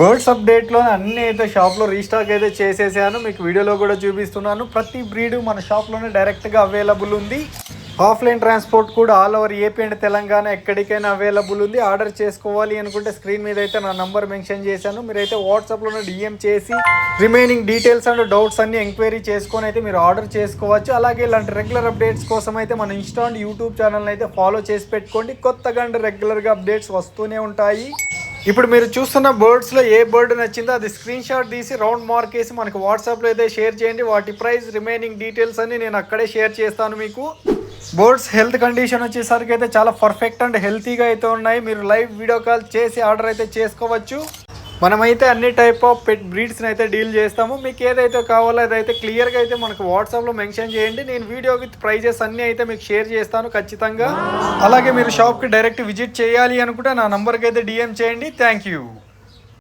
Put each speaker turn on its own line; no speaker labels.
Birds అప్డేట్లో అన్నీ అయితే షాప్లో రీస్టాక్ అయితే చేసేసాను, మీకు వీడియోలో కూడా చూపిస్తున్నాను. ప్రతి బ్రీడ్ మన షాప్లోనే డైరెక్ట్గా అవైలబుల్ ఉంది. ఆఫ్లైన్ ట్రాన్స్పోర్ట్ కూడా all over AP and Telangana ఎక్కడికైనా అవైలబుల్ ఉంది. ఆర్డర్ చేసుకోవాలి అనుకుంటే స్క్రీన్ మీద అయితే నా నంబర్ మెన్షన్ చేశాను, మీరైతే వాట్సాప్లోనే డిఎం చేసి రిమైనింగ్ డీటెయిల్స్ అండ్ డౌట్స్ అన్ని ఎంక్వైరీ చేసుకొని అయితే మీరు ఆర్డర్ చేసుకోవచ్చు. అలాగే ఇలాంటి రెగ్యులర్ అప్డేట్స్ కోసం అయితే మన ఇన్స్టా అండ్ యూట్యూబ్ ఛానల్ని అయితే ఫాలో చేసి పెట్టుకోండి. కొత్తగా అండ్ రెగ్యులర్గా అప్డేట్స్ వస్తూనే ఉంటాయి. ఇప్పుడు మీరు చూస్తున్న బర్డ్స్లో ఏ బర్డ్ నచ్చిందో అది స్క్రీన్ షాట్ తీసి రౌండ్ మార్క్ వేసి మనకు వాట్సాప్లో అయితే షేర్ చేయండి. వాటి ప్రైస్ రిమైనింగ్ డీటెయిల్స్ అన్ని నేను అక్కడే షేర్ చేస్తాను మీకు. బర్డ్స్ హెల్త్ కండిషన్ వచ్చేసరికి అయితే చాలా పర్ఫెక్ట్ అండ్ హెల్తీగా అయితే ఉన్నాయి. మీరు లైవ్ వీడియో కాల్ చేసి ఆర్డర్ అయితే చేసుకోవచ్చు. మనమైతే అన్ని టైప్ ఆఫ్ పెట్ బ్రీడ్స్ని అయితే డీల్ చేస్తాము. మీకు ఏదైతే కావాలో అదైతే క్లియర్గా అయితే మనకు వాట్సాప్లో మెన్షన్ చేయండి. నేను వీడియో విత్ ప్రైజెస్ అన్నీ అయితే మీకు షేర్ చేస్తాను ఖచ్చితంగా. అలాగే మీరు షాప్కి డైరెక్ట్ విజిట్ చేయాలి అనుకుంటే నా నంబర్కి అయితే డిఎం చేయండి. Thank you.